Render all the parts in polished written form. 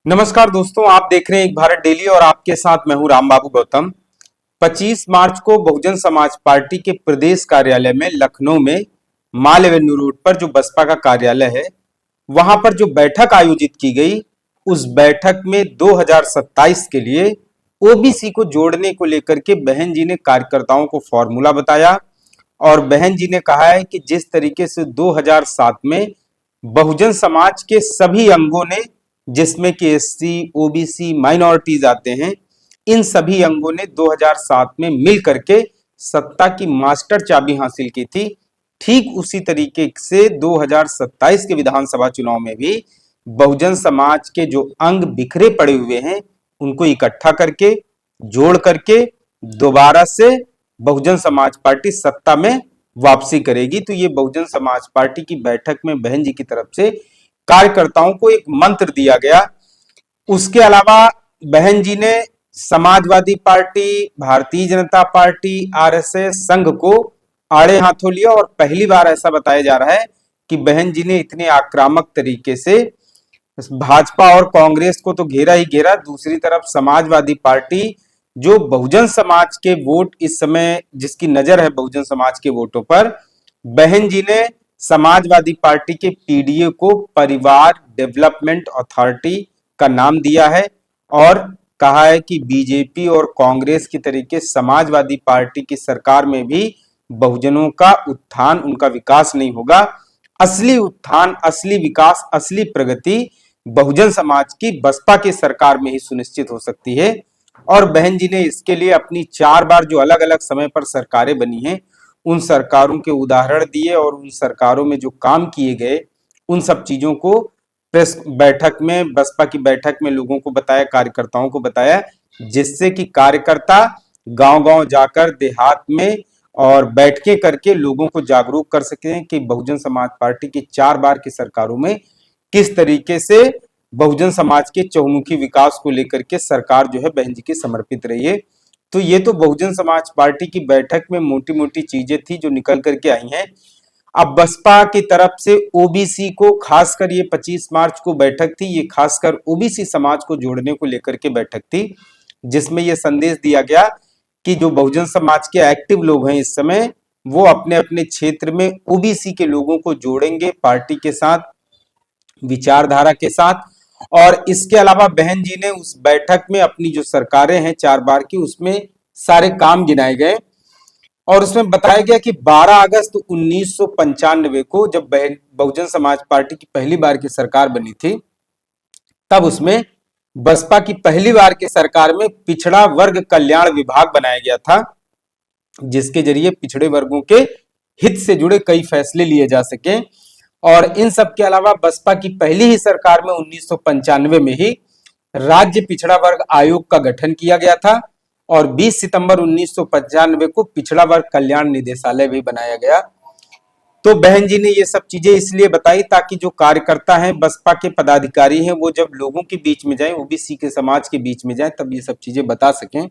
नमस्कार दोस्तों, आप देख रहे हैं एक भारत डेली और आपके साथ मैं हूं राम बाबू गौतम। 25 मार्च को बहुजन समाज पार्टी के प्रदेश कार्यालय में लखनऊ में माल एवेन्यू रोड पर जो बसपा का कार्यालय है, वहां पर जो बैठक आयोजित की गई, उस बैठक में 2027 के लिए ओबीसी को जोड़ने को लेकर के बहन जी ने कार्यकर्ताओं को फॉर्मूला बताया। और बहन जी ने कहा है कि जिस तरीके से 2007 में बहुजन समाज के सभी अंगों ने, जिसमें कि एससी, ओबीसी, माइनॉरिटीज आते हैं, इन सभी अंगों ने 2007 में मिल करके सत्ता की मास्टर चाबी हासिल की थी। ठीक उसी तरीके से 2027 के विधानसभा चुनाव में भी बहुजन समाज के जो अंग बिखरे पड़े हुए हैं, उनको इकट्ठा करके, जोड़ करके दोबारा से बहुजन समाज पार्टी सत्ता में वापसी करेगी। तो ये बहुजन समाज पार्टी की बैठक में बहन जी की तरफ से कार्यकर्ताओं को एक मंत्र दिया गया। उसके अलावा बहन जी ने Samajwadi party, Bharatiya Janata party, RSS, संघ को आड़े हाथों लिया और पहली बार ऐसा बताया जा रहा है कि बहन जी ने इतने आक्रामक तरीके से भाजपा और कांग्रेस को तो घेरा ही घेरा, दूसरी तरफ समाजवादी पार्टी जो बहुजन समाज के वोट इस समय जिसकी नजर है बहुजन समाज के वोटों पर, बहन जी ने समाजवादी पार्टी के पीडीए को परिवार डेवलपमेंट अथॉरिटी का नाम दिया है और कहा है कि बीजेपी और कांग्रेस की तरीके समाजवादी पार्टी की सरकार में भी बहुजनों का उत्थान, उनका विकास नहीं होगा। असली उत्थान, असली विकास, असली प्रगति बहुजन समाज की बसपा की सरकार में ही सुनिश्चित हो सकती है। और बहन जी ने इसके लिए अपनी 4 बार जो अलग अलग समय पर सरकारें बनी हैं, उन सरकारों के उदाहरण दिए और उन सरकारों में जो काम किए गए, उन सब चीजों को प्रेस बैठक में, बसपा की बैठक में लोगों को बताया, कार्यकर्ताओं को बताया, जिससे कि कार्यकर्ता गांव-गांव जाकर, देहात में और बैठकें करके लोगों को जागरूक कर सकें कि बहुजन समाज पार्टी की 4 बार की सरकारों में किस तरीके से बहुजन समाज के चहुमुखी विकास को लेकर के सरकार जो है बहन जी की समर्पित रही है। तो ये तो बहुजन समाज पार्टी की बैठक में मोटी मोटी चीजें थी जो निकल करके आई हैं। अब बसपा की तरफ से ओबीसी को, खासकर ये 25 मार्च को बैठक थी, ये खासकर ओबीसी समाज को जोड़ने को लेकर के बैठक थी, जिसमें यह संदेश दिया गया कि जो बहुजन समाज के एक्टिव लोग हैं इस समय, वो अपने अपने क्षेत्र में ओबीसी के लोगों को जोड़ेंगे पार्टी के साथ, विचारधारा के साथ। और इसके अलावा बहन जी ने उस बैठक में अपनी जो सरकारें हैं 4 बार की, उसमें सारे काम गिनाए गए और उसमें बताया गया कि 12 अगस्त 1995 को जब बहुजन समाज पार्टी की पहली बार की सरकार बनी थी, तब उसमें बसपा की पहली बार की सरकार में पिछड़ा वर्ग कल्याण विभाग बनाया गया था, जिसके जरिए पिछड़े वर्गों के हित से जुड़े कई फैसले लिए जा सके। और इन सब के अलावा बसपा की पहली ही सरकार में 1995 में ही राज्य पिछड़ा वर्ग आयोग का गठन किया गया था और 20 सितंबर 1995 को पिछड़ा वर्ग कल्याण निदेशालय भी बनाया गया। तो बहन जी ने ये सब चीजें इसलिए बताई ताकि जो कार्यकर्ता हैं, बसपा के पदाधिकारी हैं, वो जब लोगों के बीच में जाएं, ओबीसी के समाज के बीच में जाएं, तब ये सब चीजें बता सकें।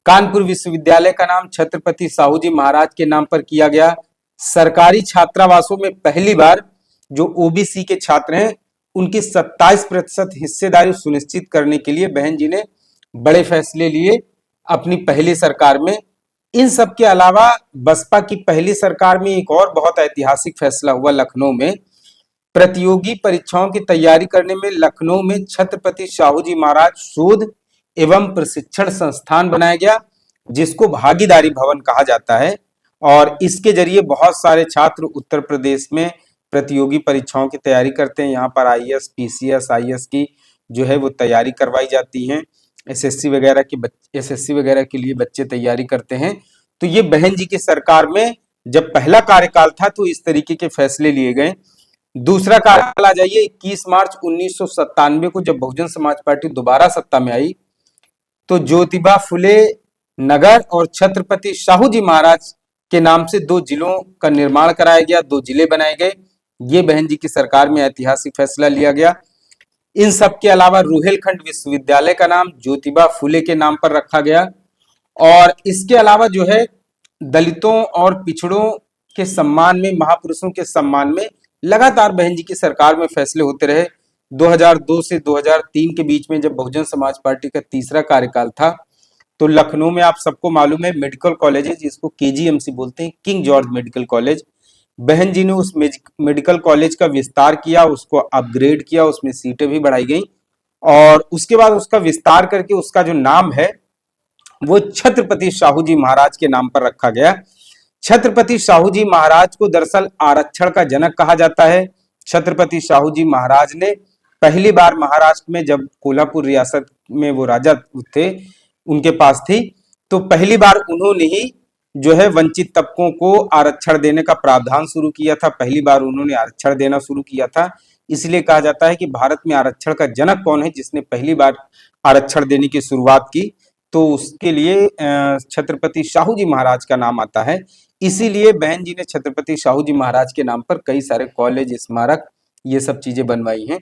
कानपुर विश्वविद्यालय का नाम छत्रपति साहू जी महाराज के नाम पर किया गया। सरकारी छात्रावासों में पहली बार जो ओबीसी के छात्र हैं, उनकी 27% हिस्सेदारी सुनिश्चित करने के लिए बहन जी ने बड़े फैसले लिए अपनी पहली सरकार में। इन सब के अलावा बसपा की पहली सरकार में एक और बहुत ऐतिहासिक फैसला हुआ लखनऊ में। प्रतियोगी परीक्षाओं की तैयारी करने में लखनऊ में छत्रपति साहू जी महाराज शोध एवं प्रशिक्षण संस्थान बनाया गया, जिसको भागीदारी भवन कहा जाता है। और इसके जरिए बहुत सारे छात्र उत्तर प्रदेश में प्रतियोगी परीक्षाओं की तैयारी करते हैं। यहाँ पर आईएएस, पीसीएस, आईएएस की जो है वो तैयारी करवाई जाती है। एसएससी वगैरह के लिए बच्चे तैयारी करते हैं। तो ये बहन जी की सरकार में जब पहला कार्यकाल था तो इस तरीके के फैसले लिए गए। दूसरा कार्यकाल आ जाइए 21 मार्च 1997 को, जब बहुजन समाज पार्टी दोबारा सत्ता में आई, तो ज्योतिबा फुले नगर और छत्रपति साहू जी महाराज के नाम से 2 जिलों का निर्माण कराया गया, 2 जिले बनाए गए। ये बहन जी की सरकार में ऐतिहासिक फैसला लिया गया। इन सब के अलावा रुहेलखंड विश्वविद्यालय का नाम ज्योतिबा फुले के नाम पर रखा गया। और इसके अलावा जो है दलितों और पिछड़ों के सम्मान में, महापुरुषों के सम्मान में लगातार बहन जी की सरकार में फैसले होते रहे। 2002 से 2003 के बीच में जब बहुजन समाज पार्टी का तीसरा कार्यकाल था, तो लखनऊ में आप सबको मालूम है मेडिकल कॉलेज है जिसको केजीएमसी बोलते हैं, किंग जॉर्ज मेडिकल कॉलेज। बहन जी ने उस मेडिकल कॉलेज का विस्तार किया, उसको अपग्रेड किया, उसमें सीटें भी बढ़ाई गई और उसके बाद उसका विस्तार करके उसका जो नाम है वो छत्रपति शाहू जी महाराज के नाम पर रखा गया। छत्रपति शाहू जी महाराज को दरअसल आरक्षण का जनक कहा जाता है। छत्रपति शाहू जी महाराज ने पहली बार महाराष्ट्र में, जब कोल्हापुर रियासत में वो राजा थे, उनके पास थी, तो पहली बार उन्होंने ही जो है वंचित तबकों को आरक्षण देने का प्रावधान शुरू किया था। पहली बार उन्होंने आरक्षण देना शुरू किया था। इसलिए कहा जाता है कि भारत में आरक्षण का जनक कौन है, जिसने पहली बार आरक्षण देने की शुरुआत की, तो उसके लिए छत्रपति शाहू जी महाराज का नाम आता है। इसीलिए बहन जी ने छत्रपति शाहू जी महाराज के नाम पर कई सारे कॉलेज, स्मारक, ये सब चीजें बनवाई हैं।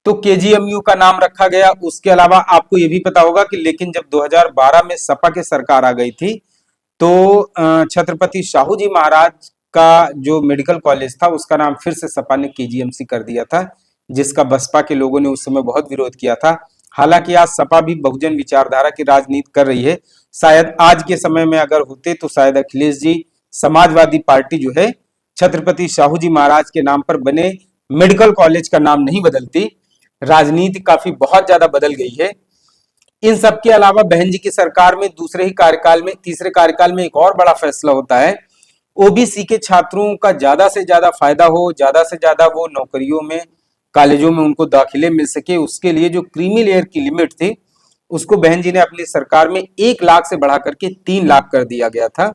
तो केजीएमयू का नाम रखा गया। उसके अलावा आपको ये भी पता होगा कि लेकिन जब 2012 में सपा की सरकार आ गई थी, तो छत्रपति शाहू जी महाराज का जो मेडिकल कॉलेज था उसका नाम फिर से सपा ने केजीएमसी कर दिया था, जिसका बसपा के लोगों ने उस समय बहुत विरोध किया था। हालांकि आज सपा भी बहुजन विचारधारा की राजनीति कर रही है। शायद आज के समय में अगर होते तो शायद अखिलेश जी समाजवादी पार्टी जो है छत्रपति शाहू जी महाराज के नाम पर बने मेडिकल कॉलेज का नाम नहीं बदलती। राजनीति काफी बहुत ज्यादा बदल गई है। इन सब के अलावा बहन जी की सरकार में दूसरे ही कार्यकाल में, तीसरे कार्यकाल में एक और बड़ा फैसला होता है, ओबीसी के छात्रों का ज्यादा से ज्यादा फायदा हो, ज्यादा से ज्यादा वो नौकरियों में, कॉलेजों में उनको दाखिले मिल सके, उसके लिए जो क्रीमी लेयर की लिमिट थी उसको बहन जी ने अपनी सरकार में 1 लाख से बढ़ा करके 3 लाख कर दिया गया था।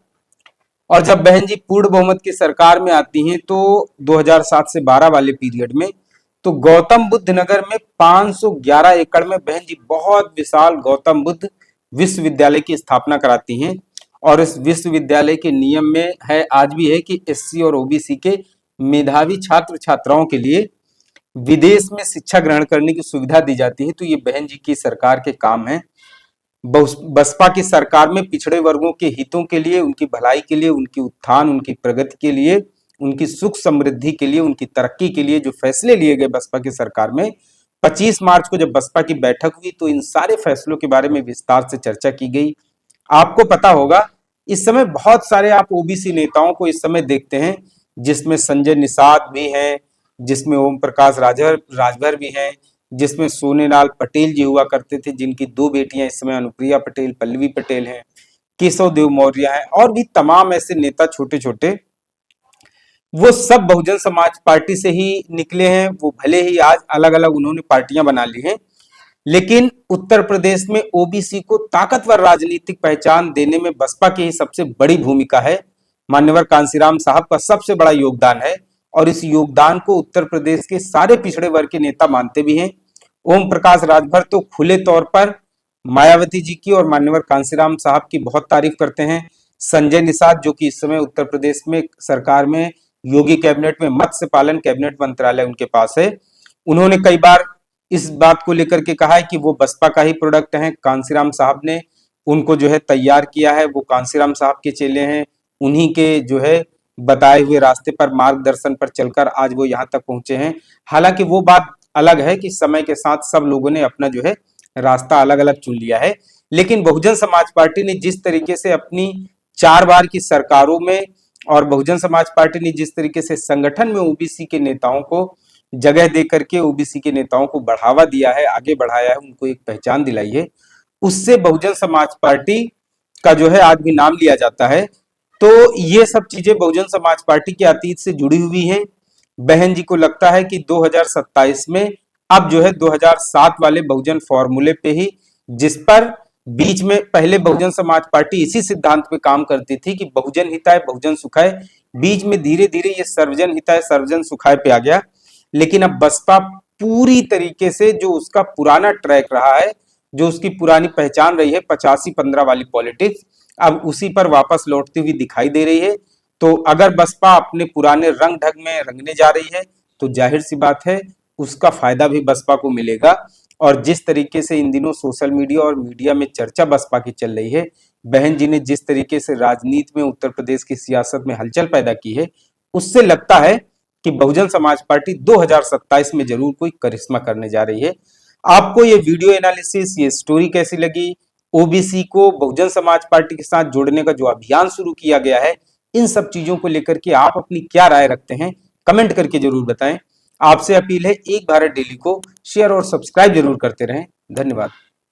और जब बहन जी पूर्ण बहुमत की सरकार में आती हैं तो 2007 से 12 वाले पीरियड में, तो गौतम बुद्ध नगर में 511 एकड़ में बहन जी बहुत विशाल गौतम बुद्ध विश्वविद्यालय की स्थापना कराती हैं। और इस विश्वविद्यालय के नियम में है, आज भी है, कि एससी और ओबीसी के मेधावी छात्र छात्राओं के लिए विदेश में शिक्षा ग्रहण करने की सुविधा दी जाती है। तो ये बहन जी की सरकार के काम है। बसपा की सरकार में पिछड़े वर्गों के हितों के लिए, उनकी भलाई के लिए, उनकी उत्थान, उनकी प्रगति के लिए, उनकी सुख समृद्धि के लिए, उनकी तरक्की के लिए जो फैसले लिए गए बसपा की सरकार में, 25 मार्च को जब बसपा की बैठक हुई तो इन सारे फैसलों के बारे में विस्तार से चर्चा की गई। आपको पता होगा इस समय बहुत सारे आप ओबीसी नेताओं को इस समय देखते हैं, जिसमें संजय निषाद भी हैं, जिसमें ओम प्रकाश राजभर भी हैं, जिसमें सोनेलाल पटेल जी हुआ करते थे, जिनकी 2 बेटियां इस समय अनुप्रिया पटेल, पल्लवी पटेल हैं, केशव देव मौर्य हैं, और भी तमाम ऐसे नेता छोटे छोटे, वो सब बहुजन समाज पार्टी से ही निकले हैं। वो भले ही आज अलग अलग उन्होंने पार्टियां बना ली हैं, लेकिन उत्तर प्रदेश में ओबीसी को ताकतवर राजनीतिक पहचान देने में बसपा की ही सबसे बड़ी भूमिका है। मान्यवर कांसीराम साहब का सबसे बड़ा योगदान है और इस योगदान को उत्तर प्रदेश के सारे पिछड़े वर्ग के नेता मानते भी हैं। ओम प्रकाश राजभर तो खुले तौर पर मायावती जी की और मान्यवर कांसीराम साहब की बहुत तारीफ करते हैं। संजय निषाद, जो कि इस समय उत्तर प्रदेश में सरकार में योगी कैबिनेट में मत्स्य पालन कैबिनेट मंत्रालय उनके पास है, उन्होंने कई बार इस बात को लेकर के कहा है कि वो बसपा का ही प्रोडक्ट है। कांसीराम साहब ने उनको जो है तैयार किया है, वो कांसीराम साहब के चेले हैं, उन्हीं के जो है बताए हुए रास्ते पर, मार्गदर्शन पर चलकर आज वो यहाँ तक पहुंचे हैं। हालांकि वो बात अलग है कि समय के साथ सब लोगों ने अपना जो है रास्ता अलग अलग चुन लिया है, लेकिन बहुजन समाज पार्टी ने जिस तरीके से अपनी 4 बार की सरकारों में, और बहुजन समाज पार्टी ने जिस तरीके से संगठन में ओबीसी के नेताओं को जगह दे करके ओबीसी के नेताओं को बढ़ावा दिया है, आगे बढ़ाया है, उनको एक पहचान दिलाई है, उससे बहुजन समाज पार्टी का जो है आज भी नाम लिया जाता है। तो ये सब चीजें बहुजन समाज पार्टी के अतीत से जुड़ी हुई हैं। बहन जी को लगता है कि 2027 में अब जो है 2007 वाले बहुजन फॉर्मूले पे ही, जिस पर बीच में पहले बहुजन समाज पार्टी इसी सिद्धांत पे काम करती थी कि बहुजन हिताय बहुजन सुखाय, बीच में धीरे धीरे ये सर्वजन हिताय सर्वजन सुखाय पे आ गया। लेकिन अब बसपा पूरी तरीके से जो उसका पुराना ट्रैक रहा है, जो उसकी पुरानी पहचान रही है 85-15 वाली पॉलिटिक्स, अब उसी पर वापस लौटती हुई दिखाई दे रही है। तो अगर बसपा अपने पुराने रंग ढंग में रंगने जा रही है तो जाहिर सी बात है उसका फायदा भी बसपा को मिलेगा। और जिस तरीके से इन दिनों सोशल मीडिया और मीडिया में चर्चा बसपा की चल रही है, बहन जी ने जिस तरीके से राजनीति में उत्तर प्रदेश की सियासत में हलचल पैदा की है, उससे लगता है कि बहुजन समाज पार्टी 2027 में जरूर कोई करिश्मा करने जा रही है। आपको ये वीडियो एनालिसिस, ये स्टोरी कैसी लगी? ओबीसी को बहुजन समाज पार्टी के साथ जोड़ने का जो अभियान शुरू किया गया है, इन सब चीजों को लेकर के आप अपनी क्या राय रखते हैं, कमेंट करके जरूर बताएं। आपसे अपील है, एक भारत डेली को शेयर और सब्सक्राइब जरूर करते रहें। धन्यवाद।